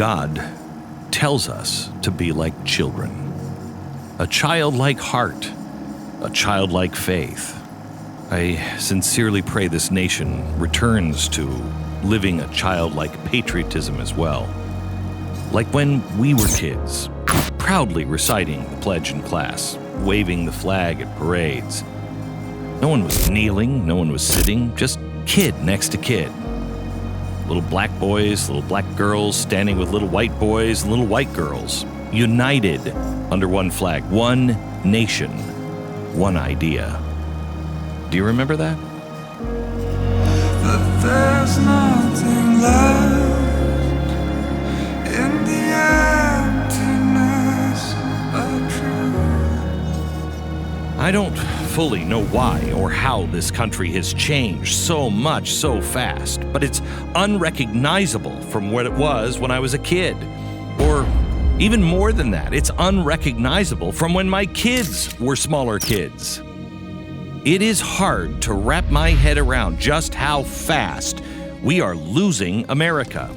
God tells us to be like children. A childlike heart, a childlike faith. I sincerely pray this nation returns to living a childlike patriotism as well. Like when we were kids, proudly reciting the pledge in class, waving the flag at parades. No one was kneeling, no one was sitting, just kid next to kid. Little black boys, little black girls standing with little white boys and little white girls, united under one flag, one nation, one idea. Do you remember that? That there's nothing left in the emptiness of truth. I don't fully know why or how this country has changed so much so fast, but it's unrecognizable from what it was when I was a kid. Or even more than that, it's unrecognizable from when my kids were smaller kids. It is hard to wrap my head around just how fast we are losing America.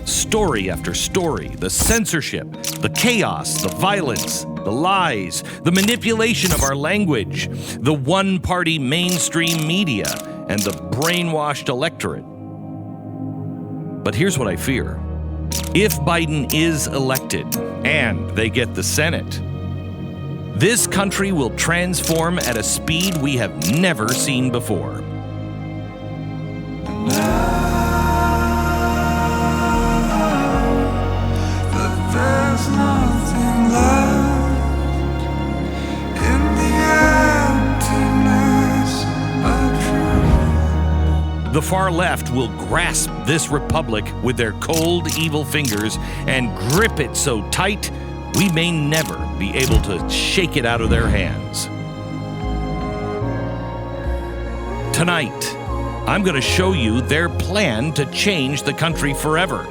Story after story, the censorship, the chaos, the violence, the lies, the manipulation of our language, the one-party mainstream media, and the brainwashed electorate. But here's what I fear. If Biden is elected and they get the Senate, this country will transform at a speed we have never seen before. There's nothing left in the emptiness of truth. The far left will grasp this republic with their cold, evil fingers and grip it so tight we may never be able to shake it out of their hands. Tonight, I'm going to show you their plan to change the country forever.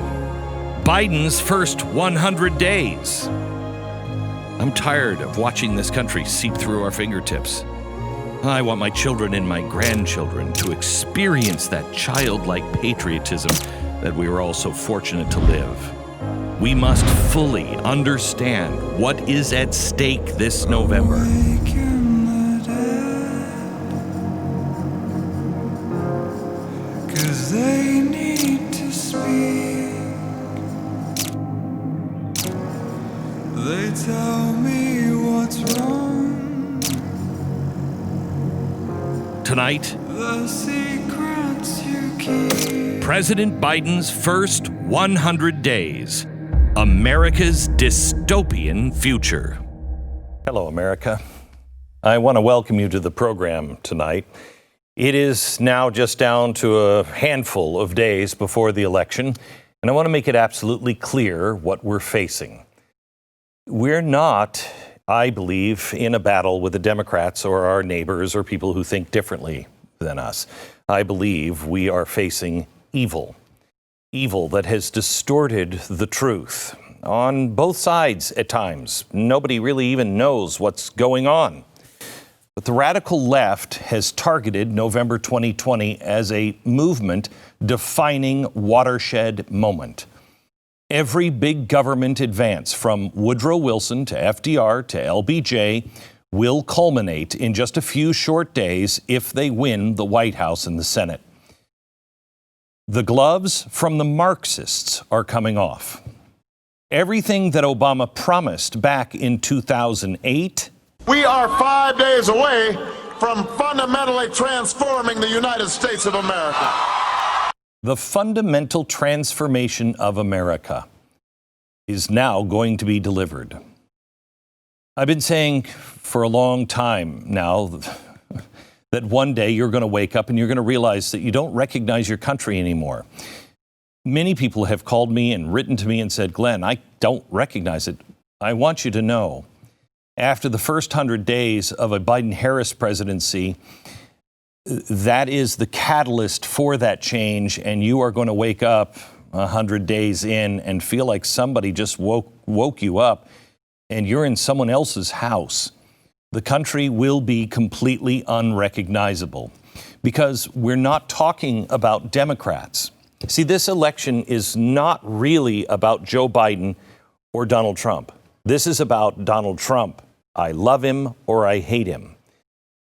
Biden's first 100 days. I'm tired of watching this country seep through our fingertips. I want my children and my grandchildren to experience that childlike patriotism that we were all so fortunate to live. We must fully understand what is at stake this November. Awaken the dead, 'cause they need to speak. They tell me what's wrong. Tonight, The secrets you keep. President Biden's first 100 days. America's dystopian future. Hello, America. I want to welcome you to the program tonight. It is now just down to a handful of days before the election, and I want to make it absolutely clear what we're facing. We're not, I believe, in a battle with the Democrats or our neighbors or people who think differently than us. I believe we are facing evil. Evil that has distorted the truth on both sides at times. Nobody really even knows what's going on. But the radical left has targeted November 2020 as a movement-defining watershed moment. Every big government advance from Woodrow Wilson to FDR to LBJ will culminate in just a few short days if they win the White House and the Senate. The gloves from the Marxists are coming off. Everything that Obama promised back in 2008. We are 5 days away from fundamentally transforming the United States of America. The fundamental transformation of America is now going to be delivered. I've been saying for a long time now that one day you're going to wake up and you're going to realize that you don't recognize your country anymore. Many people have called me and written to me and said, Glenn, I don't recognize it. I want you to know, after the first 100 days of a Biden-Harris presidency, that is the catalyst for that change, and you are going to wake up 100 days in and feel like somebody just woke you up, and you're in someone else's house. The country will be completely unrecognizable because we're not talking about Democrats. See, this election is not really about Joe Biden or Donald Trump. This is about Donald Trump. I love him or I hate him.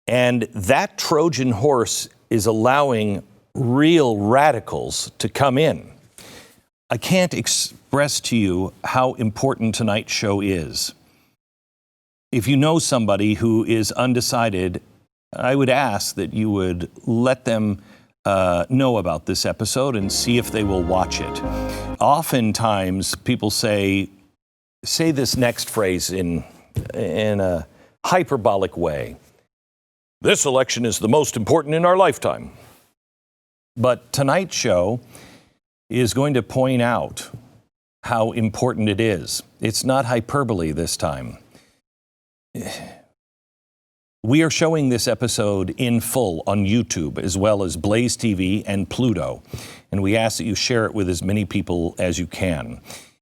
And that Trojan horse is allowing real radicals to come in. I can't express to you how important tonight's show is. If you know somebody who is undecided, I would ask that you would let them know about this episode and see if they will watch it. Oftentimes, people say this next phrase in a hyperbolic way. This election is the most important in our lifetime. But tonight's show is going to point out how important it is. It's not hyperbole this time. We are showing this episode in full on YouTube, as well as BlazeTV and Pluto. And we ask that you share it with as many people as you can.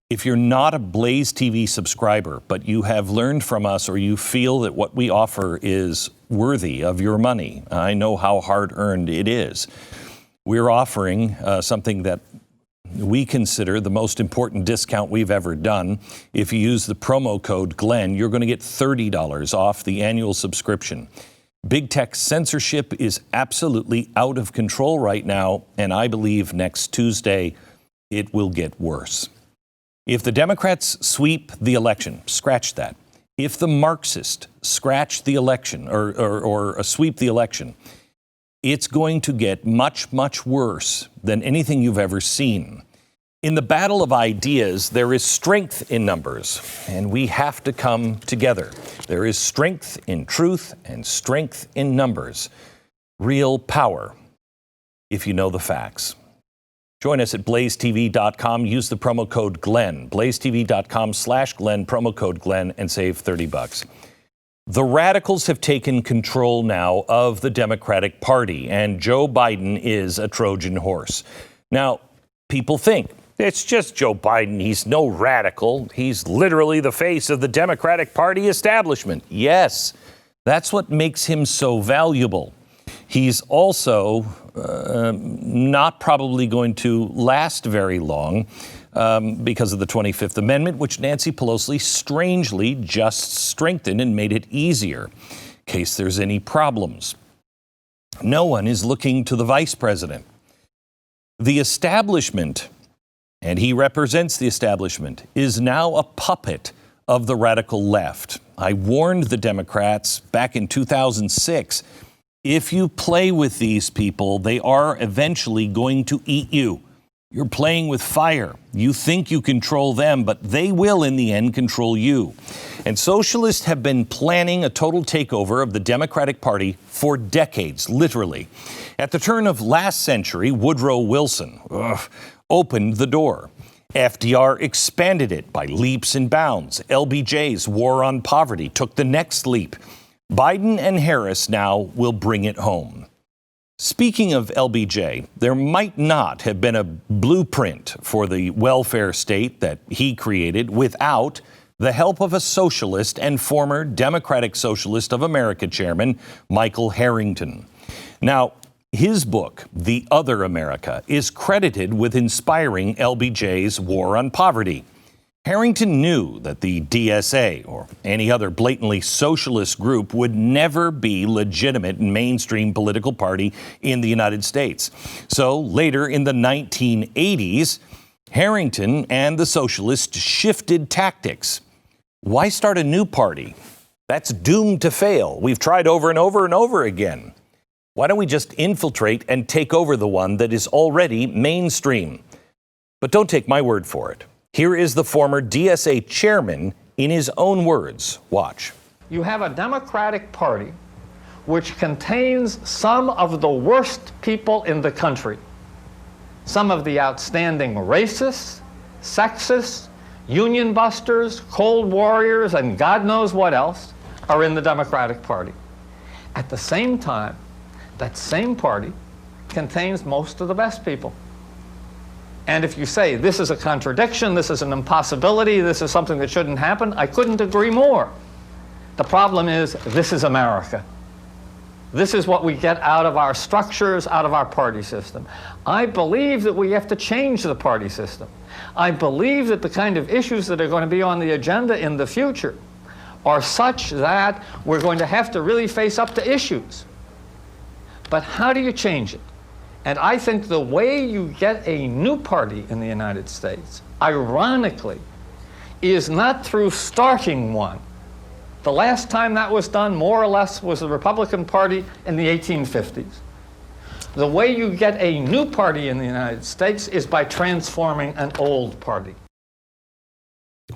If you're not a BlazeTV subscriber, but you have learned from us or you feel that what we offer is worthy of your money, I know how hard-earned it is. We're offering something that we consider the most important discount we've ever done. If you use the promo code Glenn, you're going to get $30 off the annual subscription. Big tech censorship is absolutely out of control right now, and I believe next Tuesday it will get worse. If the Democrats sweep the election, scratch that. If the Marxists scratch the election or sweep the election, it's going to get much, much worse than anything you've ever seen. In the battle of ideas, there is strength in numbers, and we have to come together. There is strength in truth and strength in numbers. Real power, if you know the facts. Join us at blazetv.com. Use the promo code Glenn. blazetv.com/Glenn, promo code Glenn, and save $30. The radicals have taken control now of the Democratic Party, and Joe Biden is a Trojan horse. Now, people think, it's just Joe Biden. He's no radical. He's literally the face of the Democratic Party establishment. Yes, that's what makes him so valuable. He's also not probably going to last very long because of the 25th Amendment, which Nancy Pelosi strangely just strengthened and made it easier in case there's any problems. No one is looking to the vice president. The establishment, and he represents the establishment, is now a puppet of the radical left. I warned the Democrats back in 2006, if you play with these people, they are eventually going to eat you. You're playing with fire. You think you control them, but they will in the end control you. And socialists have been planning a total takeover of the Democratic Party for decades, literally. At the turn of last century, Woodrow Wilson opened the door. FDR expanded it by leaps and bounds. LBJ's War on Poverty took the next leap. Biden and Harris now will bring it home. Speaking of LBJ, there might not have been a blueprint for the welfare state that he created without the help of a socialist and former Democratic Socialist of America chairman, Michael Harrington. Now, his book, The Other America, is credited with inspiring LBJ's War on Poverty. Harrington knew that the DSA or any other blatantly socialist group would never be legitimate mainstream political party in the United States. So later in the 1980s, Harrington and the socialists shifted tactics. Why start a new party? That's doomed to fail. We've tried over and over and over again. Why don't we just infiltrate and take over the one that is already mainstream? But don't take my word for it. Here is the former DSA chairman in his own words. Watch. You have a Democratic Party which contains some of the worst people in the country. Some of the outstanding racists, sexists, union busters, cold warriors, and God knows what else are in the Democratic Party. At the same time, that same party contains most of the best people. And if you say this is a contradiction, this is an impossibility, this is something that shouldn't happen, I couldn't agree more. The problem is, this is America. This is what we get out of our structures, out of our party system. I believe that we have to change the party system. I believe that the kind of issues that are going to be on the agenda in the future are such that we're going to have to really face up to issues. But how do you change it? And I think the way you get a new party in the United States, ironically, is not through starting one. The last time that was done, more or less, was the Republican Party in the 1850s. The way you get a new party in the United States is by transforming an old party.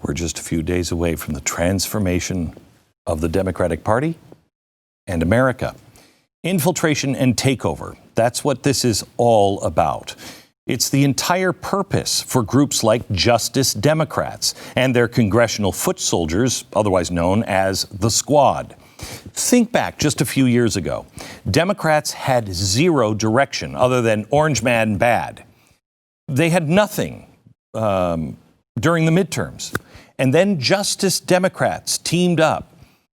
We're just a few days away from the transformation of the Democratic Party and America. Infiltration and takeover. That's what this is all about. It's the entire purpose for groups like Justice Democrats and their congressional foot soldiers, otherwise known as the Squad. Think back just a few years ago. Democrats had zero direction other than orange man bad. They had nothing during the midterms. And then Justice Democrats teamed up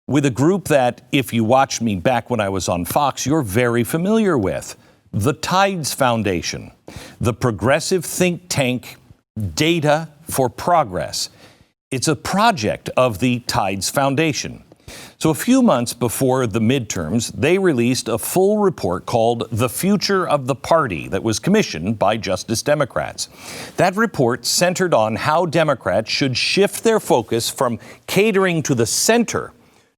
with a group that, if you watched me back when I was on Fox, you're very familiar with. The Tides Foundation, the progressive think tank Data for Progress. It's a project of the Tides Foundation. So a few months before the midterms, they released a full report called The Future of the Party that was commissioned by Justice Democrats. That report centered on how Democrats should shift their focus from catering to the center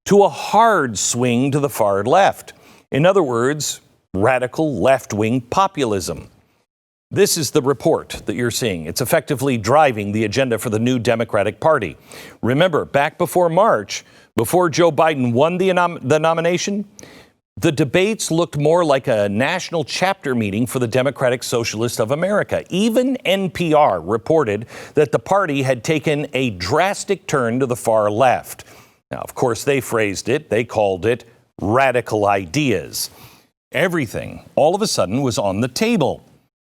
to a hard swing to the far left. In other words, radical left-wing populism. This is the report that you're seeing. It's effectively driving the agenda for the new Democratic Party. Remember, back before March, before Joe Biden won the nomination, the debates looked more like a national chapter meeting for the Democratic Socialists of America. Even NPR reported that the party had taken a drastic turn to the far left. Now, of course, they phrased it, they called it radical ideas. Everything, all of a sudden, was on the table.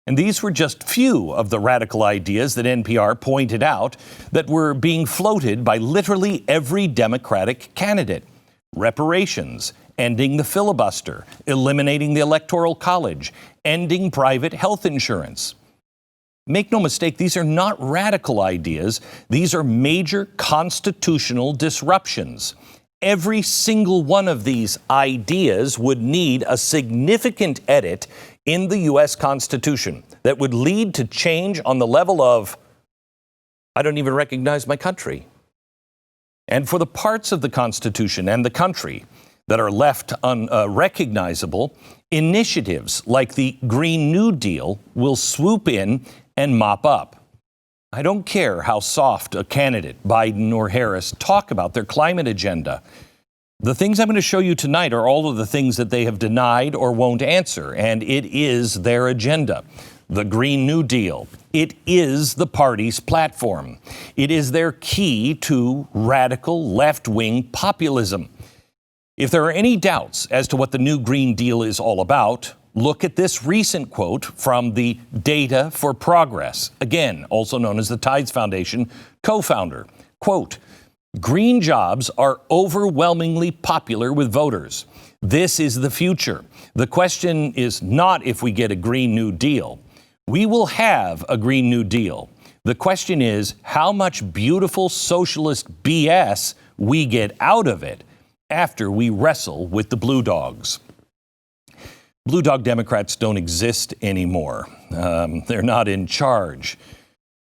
And these were just few of the radical ideas that NPR pointed out that were being floated by literally every Democratic candidate. Reparations, ending the filibuster, eliminating the Electoral College, ending private health insurance. Make no mistake, these are not radical ideas. These are major constitutional disruptions. Every single one of these ideas would need a significant edit in the U.S. Constitution that would lead to change on the level of, I don't even recognize my country. And for the parts of the Constitution and the country that are left unrecognizable, initiatives like the Green New Deal will swoop in and mop up. I don't care how soft a candidate, Biden or Harris, talk about their climate agenda. The things I'm going to show you tonight are all of the things that they have denied or won't answer, and it is their agenda. The Green New Deal. It is the party's platform. It is their key to radical left-wing populism. If there are any doubts as to what the new Green Deal is all about, look at this recent quote from the Data for Progress, again, also known as the Tides Foundation co-founder. Quote, "Green jobs are overwhelmingly popular with voters. This is the future. The question is not if we get a Green New Deal. We will have a Green New Deal. The question is how much beautiful socialist BS we get out of it after we wrestle with the Blue Dogs." Blue Dog Democrats don't exist anymore. They're not in charge.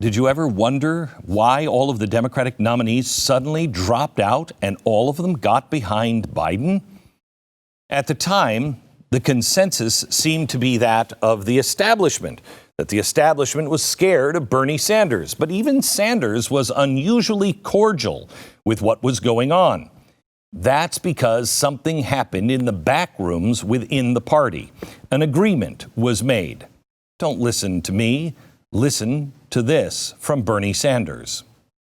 Did you ever wonder why all of the Democratic nominees suddenly dropped out and all of them got behind Biden? At the time, the consensus seemed to be that of the establishment, that the establishment was scared of Bernie Sanders. But even Sanders was unusually cordial with what was going on. That's because something happened in the back rooms within the party. An agreement was made. Don't listen to me. Listen to this from Bernie Sanders.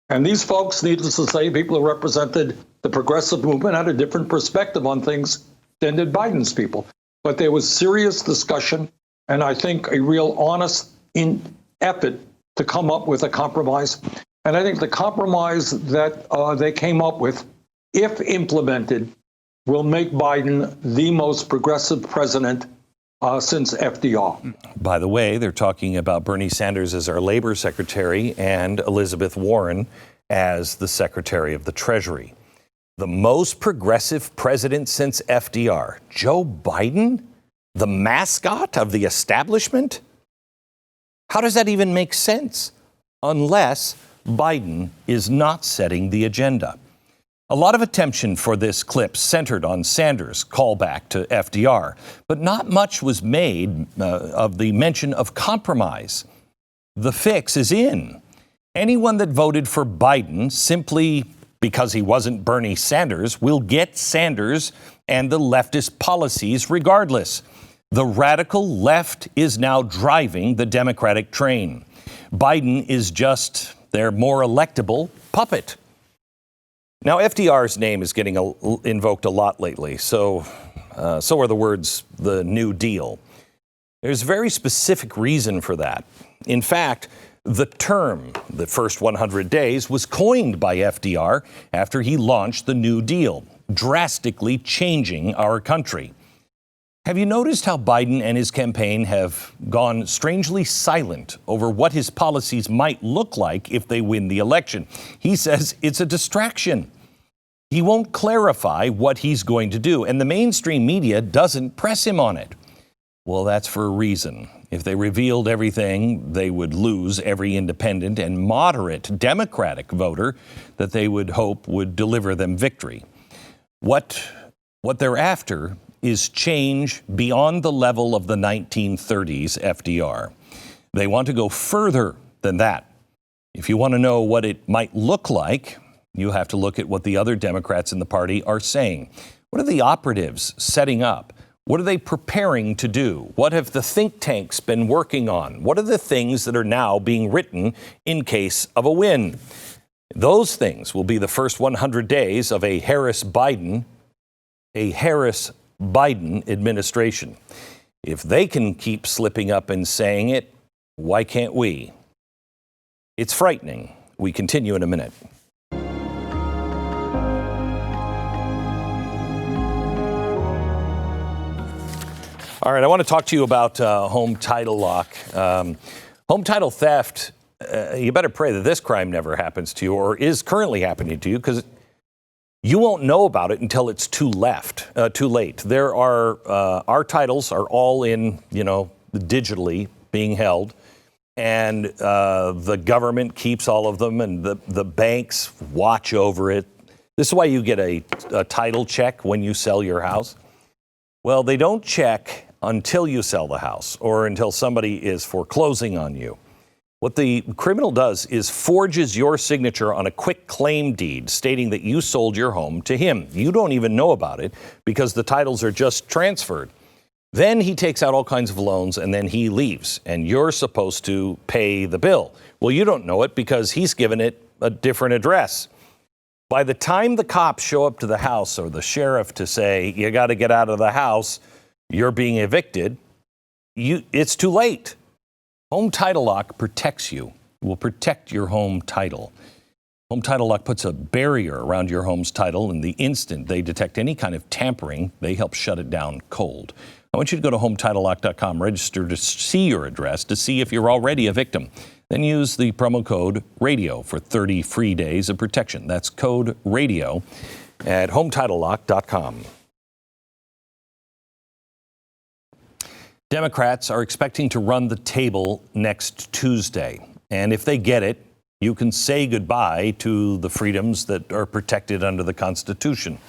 And these folks, needless to say, people who represented the progressive movement had a different perspective on things than did Biden's people. But there was serious discussion and I think a real honest effort to come up with a compromise. And I think the compromise that they came up with, if implemented, will make Biden the most progressive president since FDR. By the way, they're talking about Bernie Sanders as our labor secretary and Elizabeth Warren as the secretary of the Treasury. The most progressive president since FDR. Joe Biden, the mascot of the establishment? How does that even make sense? Unless Biden is not setting the agenda. A lot of attention for this clip centered on Sanders' callback to FDR, but not much was made of the mention of compromise. The fix is in. Anyone that voted for Biden simply because he wasn't Bernie Sanders will get Sanders and the leftist policies regardless. The radical left is now driving the Democratic train. Biden is just their more electable puppet. Now, FDR's name is getting invoked a lot lately, so are the words the New Deal. There's a very specific reason for that. In fact, the term, the first 100 days, was coined by FDR after he launched the New Deal, drastically changing our country. Have you noticed how Biden and his campaign have gone strangely silent over what his policies might look like if they win the election? He says it's a distraction. He won't clarify what he's going to do, and the mainstream media doesn't press him on it. Well, that's for a reason. If they revealed everything, they would lose every independent and moderate Democratic voter that they would hope would deliver them victory. What they're after is change beyond the level of the 1930s FDR. They want to go further than that. If you want to know what it might look like, you have to look at what the other Democrats in the party are saying. What are the operatives setting up? What are they preparing to do? What have the think tanks been working on? What are the things that are now being written in case of a win? Those things will be the first 100 days of a Harris-Biden administration. If they can keep slipping up and saying it, why can't we? It's frightening. We continue in a minute. All right, I want to talk to you about home title lock. Home title theft, you better pray that this crime never happens to you or is currently happening to you, because you won't know about it until it's too late. There are, our titles are all in, digitally being held, and the government keeps all of them, and the banks watch over it. This is why you get a title check when you sell your house. Well, they don't check until you sell the house or until somebody is foreclosing on you. What the criminal does is forges your signature on a quick claim deed stating that you sold your home to him. You don't even know about it because the titles are just transferred. Then he takes out all kinds of loans and then he leaves and you're supposed to pay the bill. Well, you don't know it because he's given it a different address. By the time the cops show up to the house or the sheriff to say, you got to get out of the house, you're being evicted, it's too late. Home Title Lock protects you. It will protect your home title. Home Title Lock puts a barrier around your home's title, and the instant they detect any kind of tampering, they help shut it down cold. I want you to go to HometitleLock.com, register to see your address, to see if you're already a victim. Then use the promo code RADIO for 30 free days of protection. That's code RADIO at HometitleLock.com. Democrats are expecting to run the table next Tuesday. And if they get it, you can say goodbye to the freedoms that are protected under the Constitution.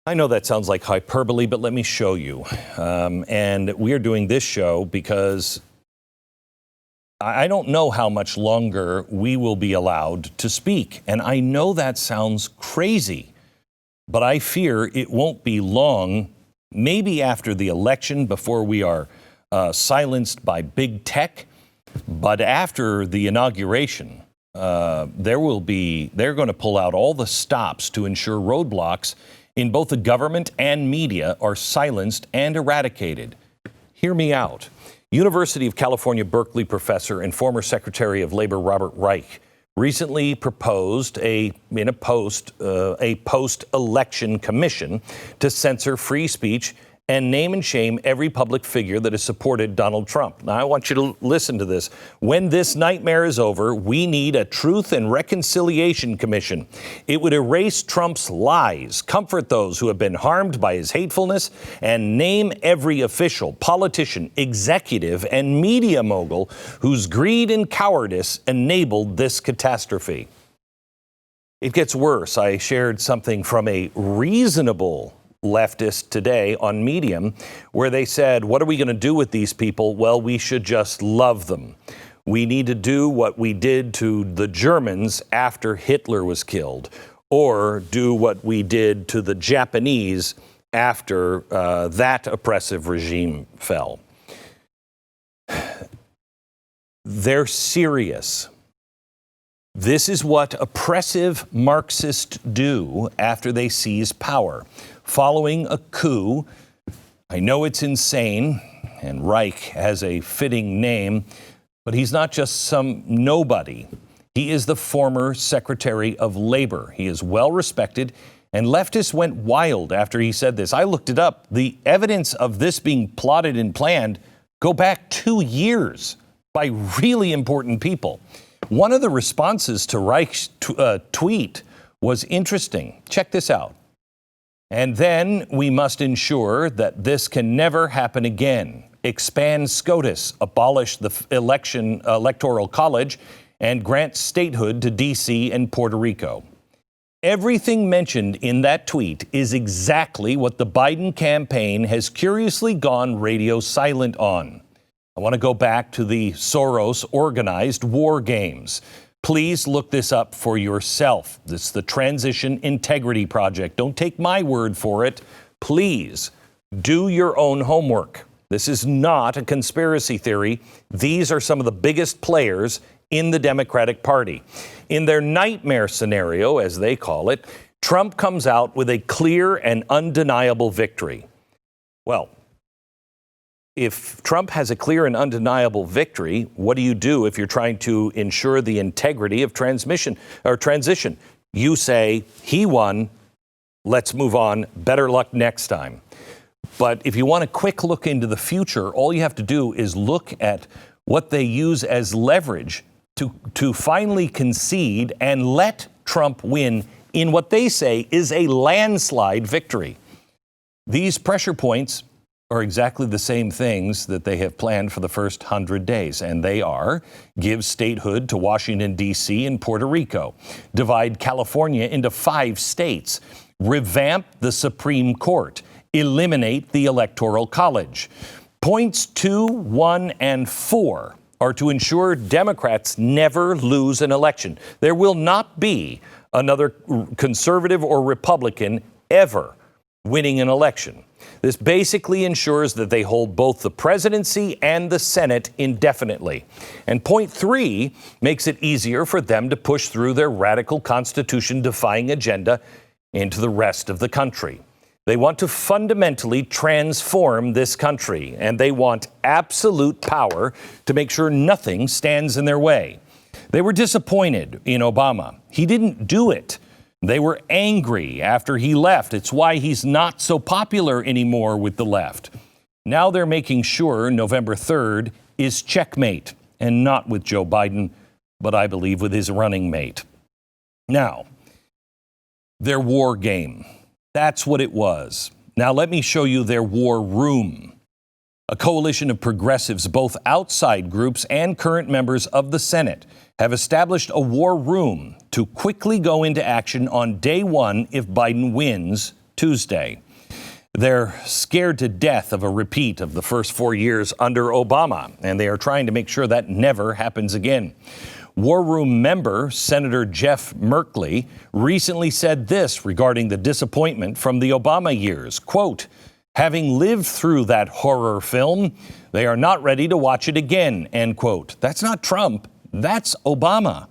I know that sounds like hyperbole, but let me show you. And we are doing this show because I don't know how much longer we will be allowed to speak. And I know that sounds crazy, but I fear it won't be long. Maybe after the election, before we are silenced by big tech, but after the inauguration, they're going to pull out all the stops to ensure roadblocks in both the government and media are silenced and eradicated. Hear me out. University of California, Berkeley professor and former Secretary of Labor Robert Reich recently proposed a post-election commission to censor free speech and name and shame every public figure that has supported Donald Trump. Now, I want you to listen to this. When this nightmare is over, we need a Truth and Reconciliation Commission. It would erase Trump's lies, comfort those who have been harmed by his hatefulness, and name every official, politician, executive, and media mogul whose greed and cowardice enabled this catastrophe. It gets worse. I shared something from a reasonable leftist today on Medium, where they said, what are we going to do with these people? Well, we should just love them. We need to do what we did to the Germans after Hitler was killed, or do what we did to the Japanese after that oppressive regime fell. They're serious. This is what oppressive Marxists do after they seize power. Following a coup, I know it's insane, and Reich has a fitting name, but he's not just some nobody. He is the former Secretary of Labor. He is well respected, and leftists went wild after he said this. I looked it up. The evidence of this being plotted and planned go back 2 years by really important people. One of the responses to Reich's tweet was interesting. Check this out. And then we must ensure that this can never happen again. Expand SCOTUS, abolish the electoral college, and grant statehood to D.C. and Puerto Rico. Everything mentioned in that tweet is exactly what the Biden campaign has curiously gone radio silent on. I want to go back to the Soros-organized war games. Please look this up for yourself. This is the Transition Integrity Project. Don't take my word for it. Please do your own homework. This is not a conspiracy theory. These are some of the biggest players in the Democratic Party. In their nightmare scenario, as they call it, Trump comes out with a clear and undeniable victory. Well, if Trump has a clear and undeniable victory, what do you do if you're trying to ensure the integrity of transition? You say, he won, let's move on, better luck next time. But if you want a quick look into the future, all you have to do is look at what they use as leverage to finally concede and let Trump win in what they say is a landslide victory. These pressure points are exactly the same things that they have planned for the first 100 days, and they are give statehood to Washington, D.C. and Puerto Rico, divide California into 5 states, revamp the Supreme Court, eliminate the Electoral College. Points 2, 1, and 4 are to ensure Democrats never lose an election. There will not be another conservative or Republican ever winning an election. This basically ensures that they hold both the presidency and the Senate indefinitely. And point 3 makes it easier for them to push through their radical constitution-defying agenda into the rest of the country. They want to fundamentally transform this country, and they want absolute power to make sure nothing stands in their way. They were disappointed in Obama. He didn't do it. They were angry after he left. It's why he's not so popular anymore with the left. Now they're making sure November 3rd is checkmate, and not with Joe Biden, but I believe with his running mate. Now, their war game. That's what it was. Now let me show you their war room. A coalition of progressives, both outside groups and current members of the Senate, have established a war room to quickly go into action on day one if Biden wins Tuesday. They're scared to death of a repeat of the first 4 years under Obama, and they are trying to make sure that never happens again. War Room member Senator Jeff Merkley recently said this regarding the disappointment from the Obama years, quote, having lived through that horror film, they are not ready to watch it again, end quote. That's not Trump. That's Obama.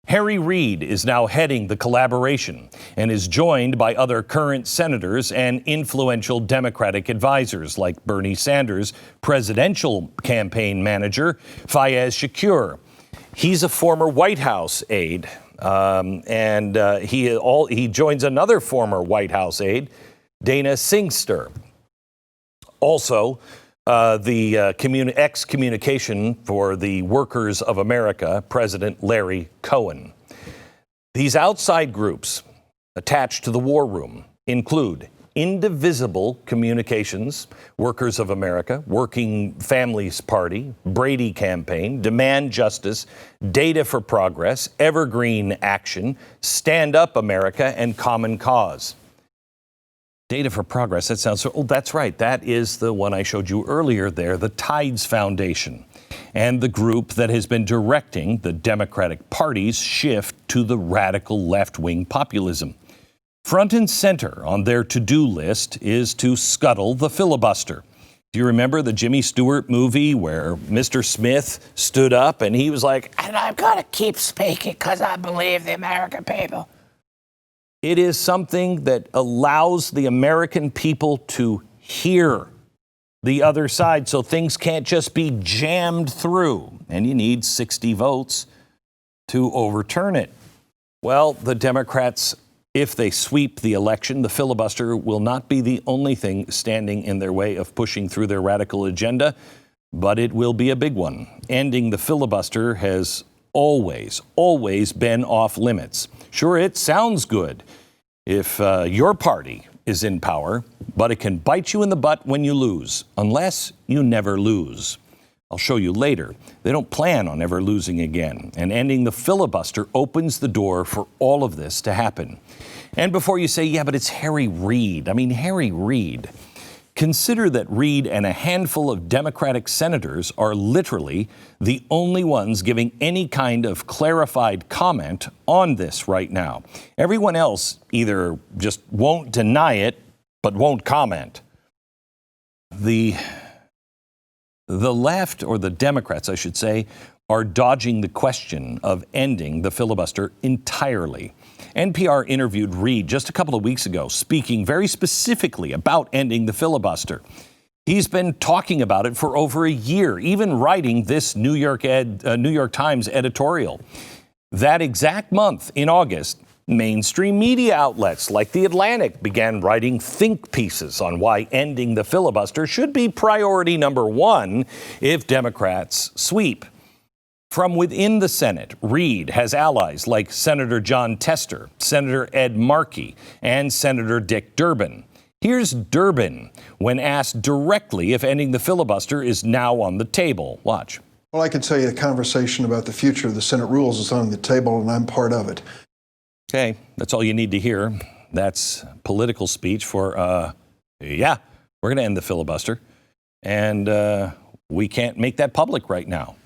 Harry Reid is now heading the collaboration and is joined by other current senators and influential Democratic advisors like Bernie Sanders' presidential campaign manager, Fayez Shakur. He's a former White House aide, and he joins another former White House aide, Dana Singster. Also, the excommunication for the Workers of America, President Larry Cohen. These outside groups attached to the war room include Indivisible Communications, Workers of America, Working Families Party, Brady Campaign, Demand Justice, Data for Progress, Evergreen Action, Stand Up America, and Common Cause. Data for Progress, that sounds so, oh, that's right. That is the one I showed you earlier there, the Tides Foundation, and the group that has been directing the Democratic Party's shift to the radical left-wing populism. Front and center on their to-do list is to scuttle the filibuster. Do you remember the Jimmy Stewart movie where Mr. Smith stood up and he was like, "And I'm going to keep speaking because I believe the American people." It is something that allows the American people to hear the other side, so things can't just be jammed through, and you need 60 votes to overturn it. Well, the Democrats, if they sweep the election, the filibuster will not be the only thing standing in their way of pushing through their radical agenda, but it will be a big one. Ending the filibuster has always been off limits. Sure, it sounds good if your party is in power, but it can bite you in the butt when you lose, unless you never lose. I'll show you later. They don't plan on ever losing again, and ending the filibuster opens the door for all of this to happen. And before you say, yeah, but it's Harry Reid. I mean, Harry Reid. Consider that Reid and a handful of Democratic senators are literally the only ones giving any kind of clarified comment on this right now. Everyone else either just won't deny it, but won't comment. The left, or the Democrats, I should say, are dodging the question of ending the filibuster entirely. NPR interviewed Reid just a couple of weeks ago, speaking very specifically about ending the filibuster. He's been talking about it for over a year, even writing this New York Times editorial. That exact month, in August, mainstream media outlets like The Atlantic began writing think pieces on why ending the filibuster should be priority number one if Democrats sweep. From within the Senate, Reid has allies like Senator John Tester, Senator Ed Markey, and Senator Dick Durbin. Here's Durbin when asked directly if ending the filibuster is now on the table. Watch. Well, I can tell you the conversation about the future of the Senate rules is on the table, and I'm part of it. Okay, that's all you need to hear. That's political speech for, yeah, we're going to end the filibuster. And we can't make that public right now.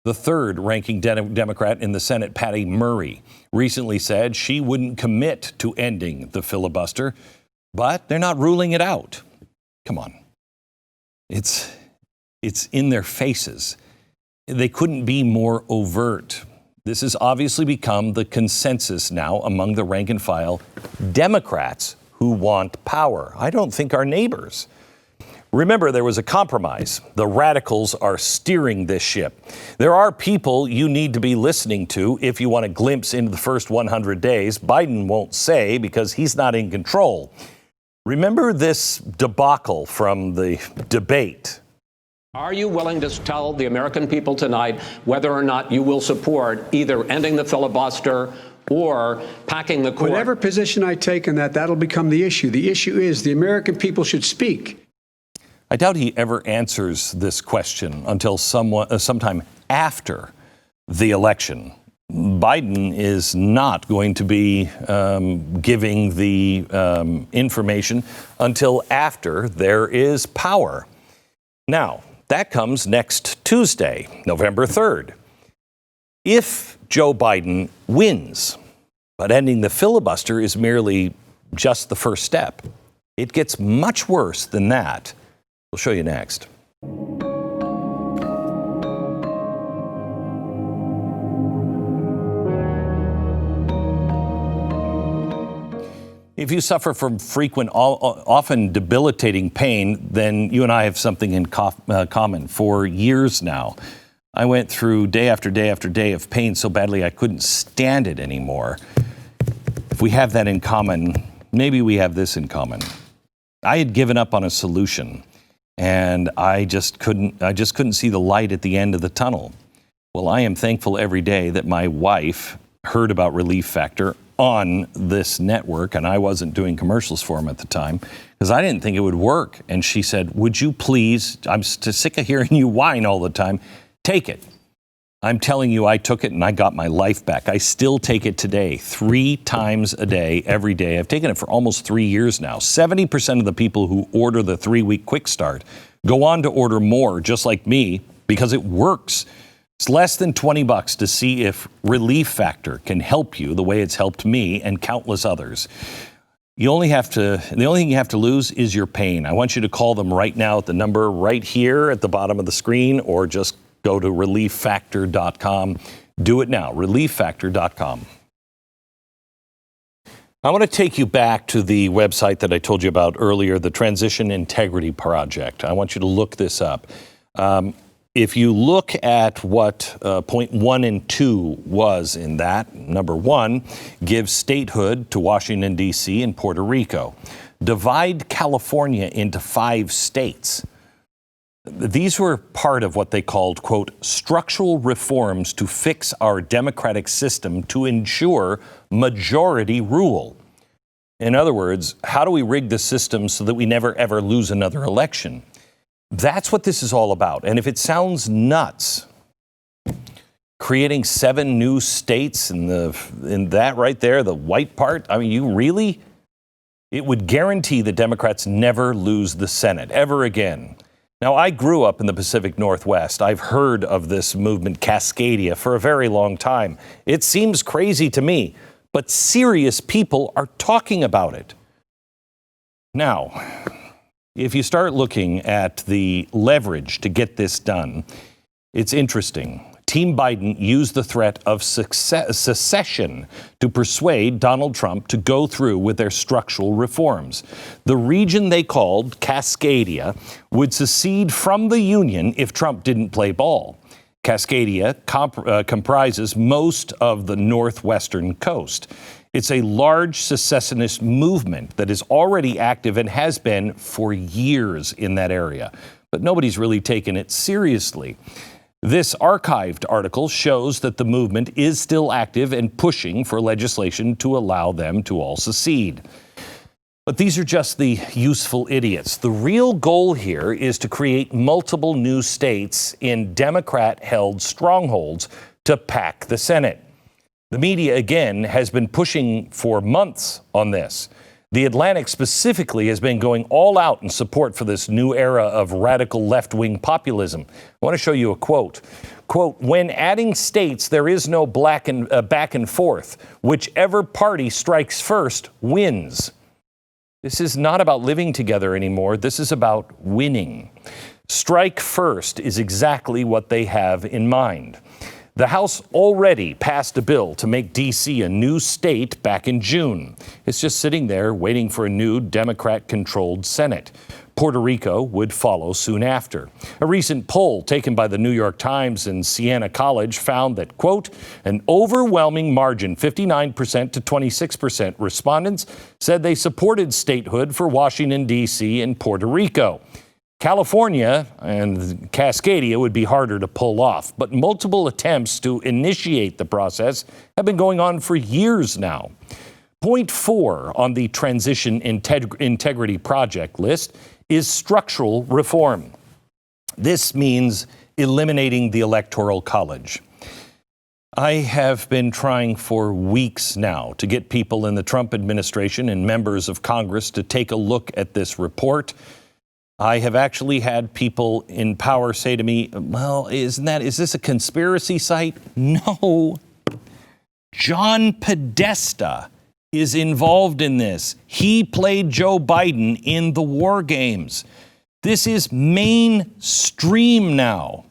The third-ranking Democrat in the Senate, Patty Murray, recently said she wouldn't commit to ending the filibuster, but they're not ruling it out. Come on. It's in their faces. They couldn't be more overt. This has obviously become the consensus now among the rank-and-file Democrats who want power. I don't think our neighbors. Remember, there was a compromise. The radicals are steering this ship. There are people you need to be listening to if you want a glimpse into the first 100 days. Biden won't say because he's not in control. Remember this debacle from the debate. Are you willing to tell the American people tonight whether or not you will support either ending the filibuster or packing the court? Whatever position I take on that, that'll become the issue. The issue is the American people should speak. I doubt he ever answers this question until sometime after the election. Biden is not going to be giving the information until after there is power. Now, that comes next Tuesday, November 3rd. If Joe Biden wins, but ending the filibuster is merely just the first step, it gets much worse than that. We'll show you next. If you suffer from frequent, often debilitating pain, then you and I have something in common. For years now, I went through day after day after day of pain so badly I couldn't stand it anymore. If we have that in common, maybe we have this in common. I had given up on a solution, and I just couldn't see the light at the end of the tunnel. Well, I am thankful every day that my wife heard about Relief Factor on this network, and I wasn't doing commercials for him at the time because I didn't think it would work. And she said, would you please, I'm sick of hearing you whine all the time, take it. I'm telling you, I took it and I got my life back. I still take it today, 3 times a day, every day. I've taken it for almost 3 years now. 70% of the people who order the 3-week quick start go on to order more, just like me, because it works. It's less than $20 to see if Relief Factor can help you the way it's helped me and countless others. The only thing you have to lose is your pain. I want you to call them right now at the number right here at the bottom of the screen, or just go to relieffactor.com. Do it now, relieffactor.com. I want to take you back to the website that I told you about earlier, the Transition Integrity Project. I want you to look this up. If you look at what point 1 and 2 was in that, number 1, give statehood to Washington, D.C. and Puerto Rico. Divide California into 5 states. These were part of what they called, quote, structural reforms to fix our democratic system to ensure majority rule. In other words, how do we rig the system so that we never, ever lose another election? That's what this is all about. And if it sounds nuts, creating 7 new states in that right there, the white part, I mean, you really? It would guarantee the Democrats never lose the Senate ever again. Now, I grew up in the Pacific Northwest. I've heard of this movement, Cascadia, for a very long time. It seems crazy to me, but serious people are talking about it. Now, if you start looking at the leverage to get this done, it's interesting. Team Biden used the threat of secession to persuade Donald Trump to go through with their structural reforms. The region they called Cascadia would secede from the Union if Trump didn't play ball. Cascadia comprises most of the northwestern coast. It's a large secessionist movement that is already active and has been for years in that area. But nobody's really taken it seriously. This archived article shows that the movement is still active and pushing for legislation to allow them to all secede. But these are just the useful idiots. The real goal here is to create multiple new states in Democrat-held strongholds to pack the Senate. The media, again, has been pushing for months on this. The Atlantic specifically has been going all out in support for this new era of radical left-wing populism. I want to show you a quote. Quote, when adding states, there is no back and forth. Whichever party strikes first wins. This is not about living together anymore. This is about winning. Strike first is exactly what they have in mind. The House already passed a bill to make D.C. a new state back in June. It's just sitting there waiting for a new Democrat-controlled Senate. Puerto Rico would follow soon after. A recent poll taken by the New York Times and Siena College found that, quote, an overwhelming margin, 59% to 26% respondents said they supported statehood for Washington, D.C. and Puerto Rico. California and Cascadia would be harder to pull off, but multiple attempts to initiate the process have been going on for years now. Point 4 on the Transition Integrity Project list is structural reform. This means eliminating the Electoral College. I have been trying for weeks now to get people in the Trump administration and members of Congress to take a look at this report. I have actually had people in power say to me, well, is this a conspiracy site? No. John Podesta is involved in this. He played Joe Biden in the war games. This is mainstream now.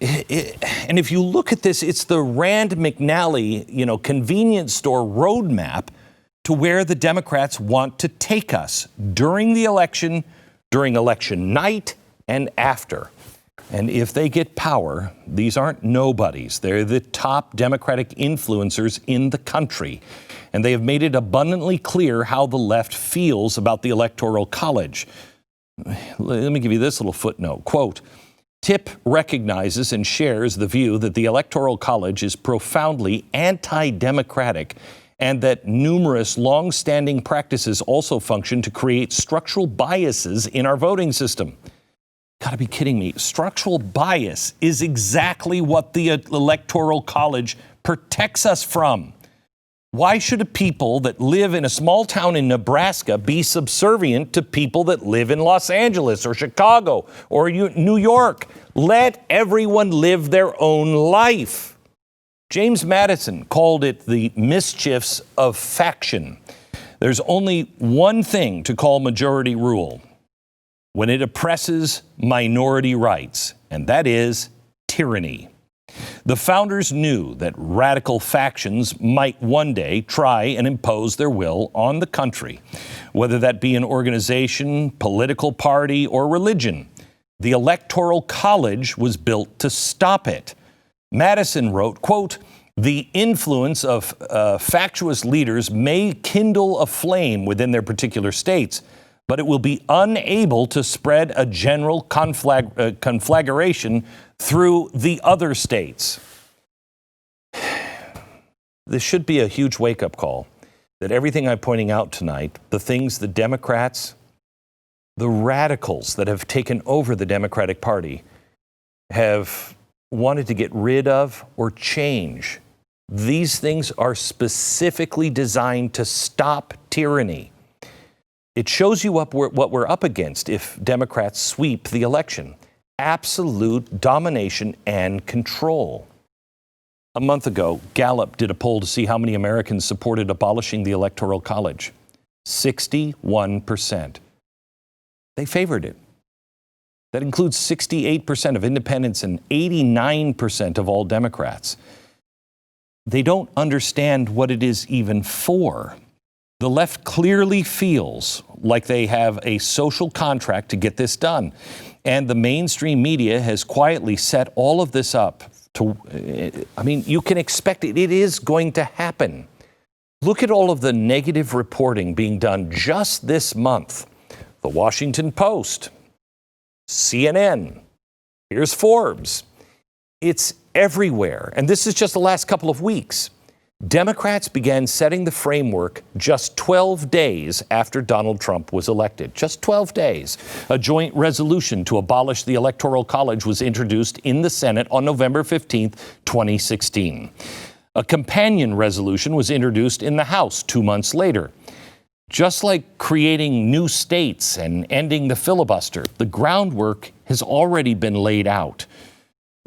And if you look at this, it's the Rand McNally, convenience store roadmap to where the Democrats want to take us during the election, during election night, and after. And if they get power, these aren't nobodies. They're the top Democratic influencers in the country. And they have made it abundantly clear how the left feels about the Electoral College. Let me give you this little footnote. Quote, Tip recognizes and shares the view that the Electoral College is profoundly anti-democratic and that numerous long-standing practices also function to create structural biases in our voting system. Gotta be kidding me. Structural bias is exactly what the Electoral College protects us from. Why should a people that live in a small town in Nebraska be subservient to people that live in Los Angeles or Chicago or New York? Let everyone live their own life. James Madison called it the mischiefs of faction. There's only one thing to call majority rule: when it oppresses minority rights, and that is tyranny. The founders knew that radical factions might one day try and impose their will on the country, whether that be an organization, political party, or religion. The Electoral College was built to stop it. Madison wrote, quote, "The influence of factious leaders may kindle a flame within their particular states, but it will be unable to spread a general conflagration through the other states." This should be a huge wake-up call that everything I'm pointing out tonight, the things the Democrats, the radicals that have taken over the Democratic Party have wanted to get rid of or change, these things are specifically designed to stop tyranny. It shows you what we're up against if Democrats sweep the election. Absolute domination and control. A month ago, Gallup did a poll to see how many Americans supported abolishing the Electoral College. 61%. They favored it. That includes 68% of independents and 89% of all Democrats. They don't understand what it is even for. The left clearly feels like they have a social contract to get this done. And the mainstream media has quietly set all of this up to, you can expect it. It is going to happen. Look at all of the negative reporting being done just this month. The Washington Post, CNN, here's Forbes. It's everywhere. And this is just the last couple of weeks. Democrats began setting the framework just 12 days after Donald Trump was elected. Just 12 days. A joint resolution to abolish the Electoral College was introduced in the Senate on November 15th, 2016. A companion resolution was introduced in the House 2 months later. Just like creating new states and ending the filibuster, the groundwork has already been laid out.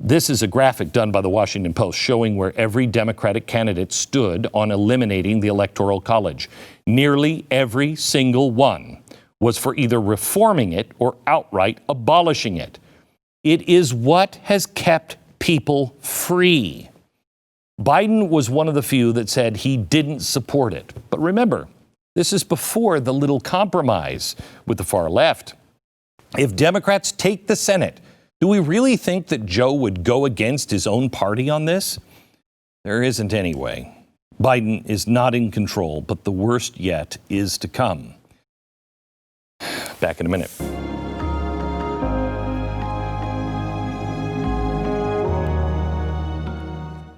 This is a graphic done by the Washington Post showing where every Democratic candidate stood on eliminating the Electoral College. Nearly every single one was for either reforming it or outright abolishing it. It is what has kept people free. Biden was one of the few that said he didn't support it. But remember, this is before the little compromise with the far left. If Democrats take the Senate, do we really think that Joe would go against his own party on this? There isn't any way. Biden is not in control, but the worst yet is to come. Back in a minute.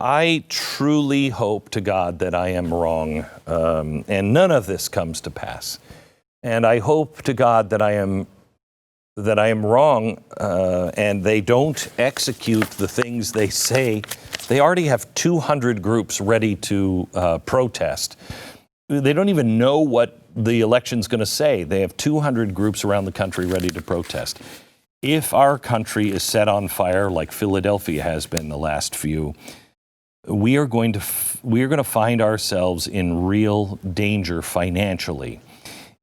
I truly hope to God that I am wrong, and none of this comes to pass. And I hope to God that I am wrong, and they don't execute the things they say. They already have 200 groups ready to protest. They don't even know what the election's going to say. They have 200 groups around the country ready to protest. If our country is set on fire like Philadelphia has been the last few, we are going to find ourselves in real danger financially.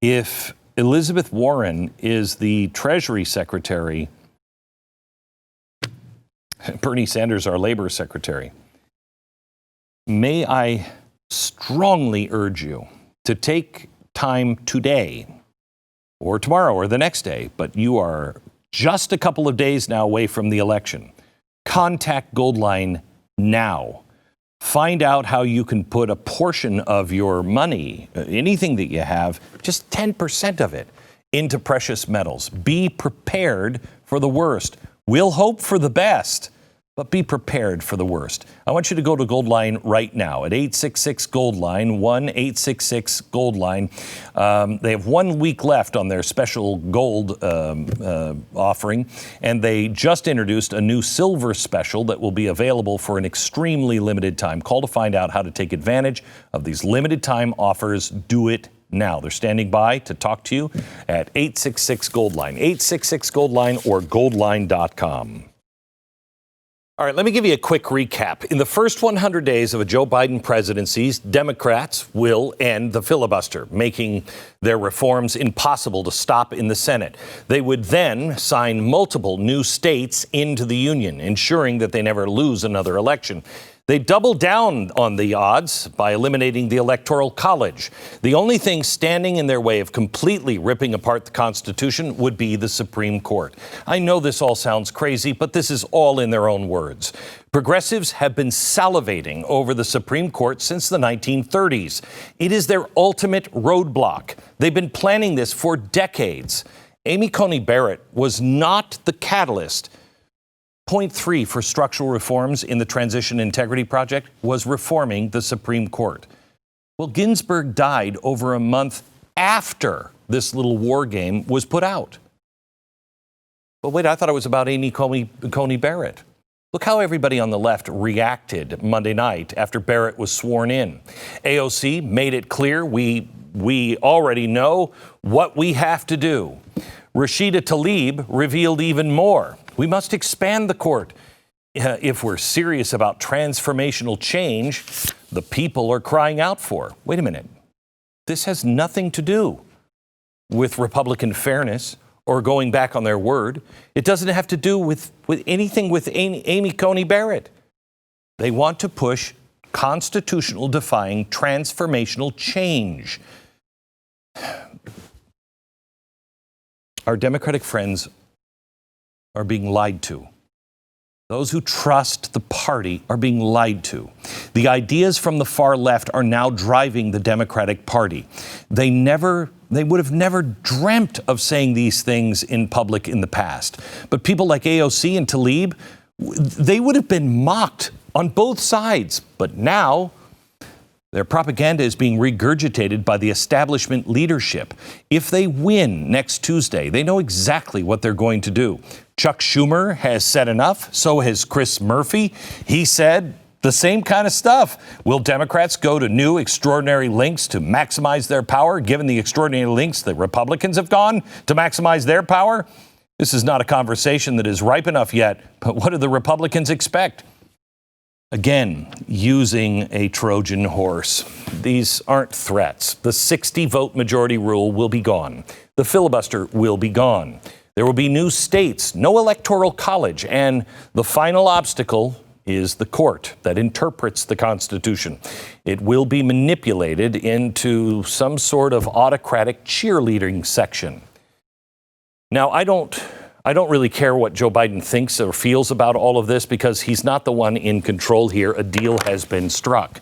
If Elizabeth Warren is the Treasury Secretary, Bernie Sanders, our Labor Secretary, may I strongly urge you to take time today or tomorrow or the next day, but you are just a couple of days now away from the election. Contact Goldline now. Find out how you can put a portion of your money, anything that you have, just 10% of it, into precious metals. Be prepared for the worst. We'll hope for the best, but be prepared for the worst. I want you to go to Goldline right now at 866-GOLDLINE, 1-866-GOLDLINE. They have 1 week left on their special gold offering, and they just introduced a new silver special that will be available for an extremely limited time. Call to find out how to take advantage of these limited time offers. Do it now. They're standing by to talk to you at 866-GOLDLINE, 866-GOLDLINE or goldline.com. All right, let me give you a quick recap. In the first 100 days of a Joe Biden presidency, Democrats will end the filibuster, making their reforms impossible to stop in the Senate. They would then sign multiple new states into the union, ensuring that they never lose another election. They doubled down on the odds by eliminating the Electoral College. The only thing standing in their way of completely ripping apart the Constitution would be the Supreme Court. I know this all sounds crazy, but this is all in their own words. Progressives have been salivating over the Supreme Court since the 1930s. It is their ultimate roadblock. They've been planning this for decades. Amy Coney Barrett was not the catalyst. Point 3 for structural reforms in the Transition Integrity Project was reforming the Supreme Court. Well, Ginsburg died over a month after this little war game was put out. But wait, I thought it was about Amy Coney Barrett. Look how everybody on the left reacted Monday night after Barrett was sworn in. AOC made it clear we already know what we have to do. Rashida Tlaib revealed even more. We must expand the court. If we're serious about transformational change, the people are crying out for. Wait a minute. This has nothing to do with Republican fairness or going back on their word. It doesn't have to do with anything with Amy Coney Barrett. They want to push constitutional defying transformational change. Our Democratic friends are being lied to. Those who trust the party are being lied to. The ideas from the far left are now driving the Democratic Party. They would have never dreamt of saying these things in public in the past. But people like AOC and Tlaib, they would have been mocked on both sides. But now their propaganda is being regurgitated by the establishment leadership. If they win next Tuesday, they know exactly what they're going to do. Chuck Schumer has said enough. So has Chris Murphy. He said the same kind of stuff. Will Democrats go to new extraordinary lengths to maximize their power, given the extraordinary lengths that Republicans have gone to maximize their power? This is not a conversation that is ripe enough yet. But what do the Republicans expect? Again, using a Trojan horse. These aren't threats. The 60-vote majority rule will be gone. The filibuster will be gone. There will be new states, no electoral college, and the final obstacle is the court that interprets the Constitution. It will be manipulated into some sort of autocratic cheerleading section. Now, I don't really care what Joe Biden thinks or feels about all of this because he's not the one in control here. A deal has been struck.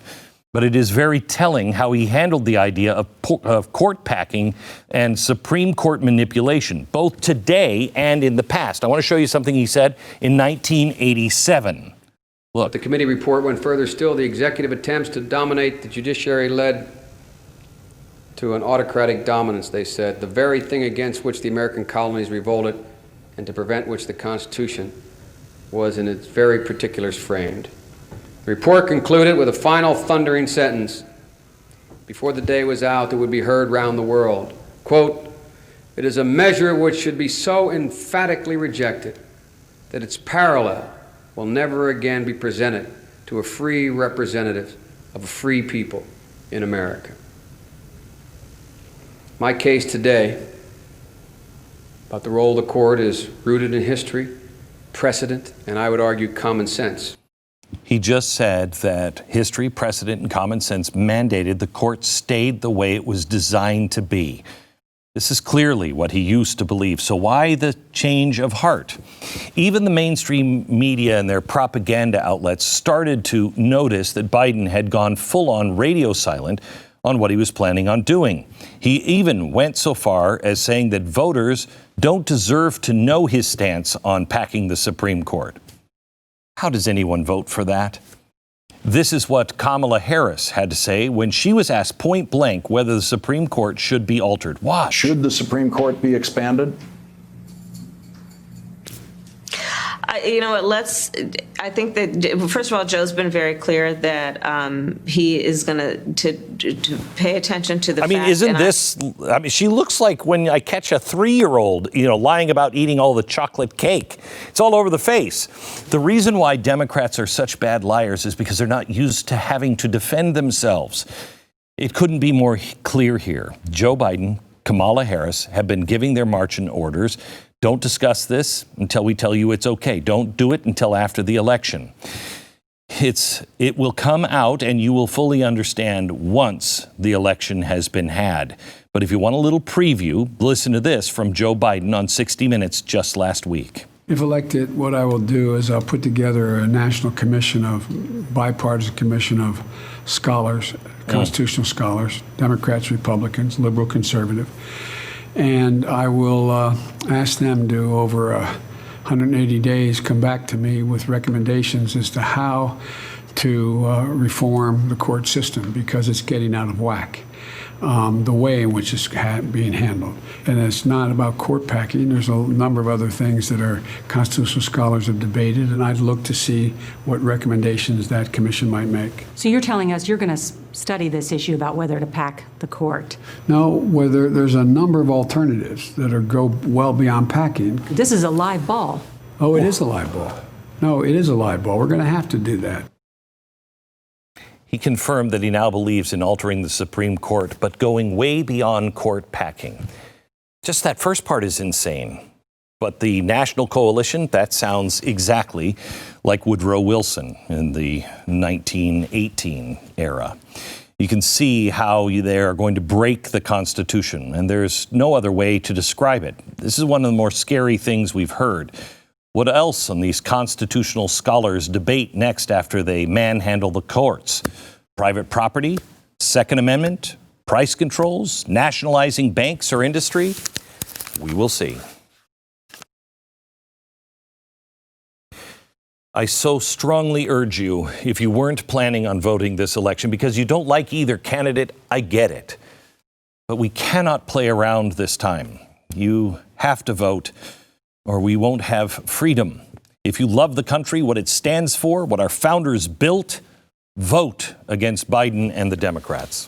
But it is very telling how he handled the idea of court packing and Supreme Court manipulation, both today and in the past. I want to show you something he said in 1987. Look. The committee report went further still. The executive attempts to dominate the judiciary led to an autocratic dominance, they said, the very thing against which the American colonies revolted and to prevent which the Constitution was in its very particulars framed. The report concluded with a final thundering sentence before the day was out that would be heard round the world. Quote, "It is a measure which should be so emphatically rejected that its parallel will never again be presented to a free representative of a free people in America." My case today about the role of the court is rooted in history, precedent, and I would argue common sense. He just said that history, precedent, and common sense mandated the court stayed the way it was designed to be. This is clearly what he used to believe. So why the change of heart? Even the mainstream media and their propaganda outlets started to notice that Biden had gone full-on radio silent on what he was planning on doing. He even went so far as saying that voters don't deserve to know his stance on packing the Supreme Court. How does anyone vote for that? This is what Kamala Harris had to say when she was asked point blank whether the Supreme Court should be altered. Watch. Should the Supreme Court be expanded? You know what, I think that, first of all, Joe's been very clear that he is going to pay attention to the fact. I mean, she looks like when I catch a 3-year-old, lying about eating all the chocolate cake. It's all over the face. The reason why Democrats are such bad liars is because they're not used to having to defend themselves. It couldn't be more clear here. Joe Biden, Kamala Harris have been giving their marching orders. Don't discuss this until we tell you it's okay. Don't do it until after the election. It will come out and you will fully understand once the election has been had. But if you want a little preview, listen to this from Joe Biden on 60 Minutes just last week. If elected, what I will do is I'll put together a national commission bipartisan commission of scholars, constitutional scholars, Democrats, Republicans, liberal, conservative. And I will ask them to, over 180 days, come back to me with recommendations as to how to reform the court system, because it's getting out of whack, the way in which it's being handled. And it's not about court packing. There's a number of other things that our constitutional scholars have debated, and I'd look to see what recommendations that commission might make. So you're telling us you're going to study this issue about whether to pack the court? No, whether there's a number of alternatives that go well beyond packing. This is a live ball. Oh, it is a live ball. No, it is a live ball. We're going to have to do that. He confirmed that he now believes in altering the Supreme Court, but going way beyond court packing. Just that first part is insane. But the national coalition, that sounds exactly like Woodrow Wilson in the 1918 era. You can see how they are going to break the Constitution, and there's no other way to describe it. This is one of the more scary things we've heard. What else on these constitutional scholars debate next after they manhandle the courts? Private property, Second Amendment, price controls, nationalizing banks or industry? We will see. I so strongly urge you, if you weren't planning on voting this election because you don't like either candidate, I get it. But we cannot play around this time. You have to vote, or we won't have freedom. If you love the country, what it stands for, what our founders built, vote against Biden and the Democrats.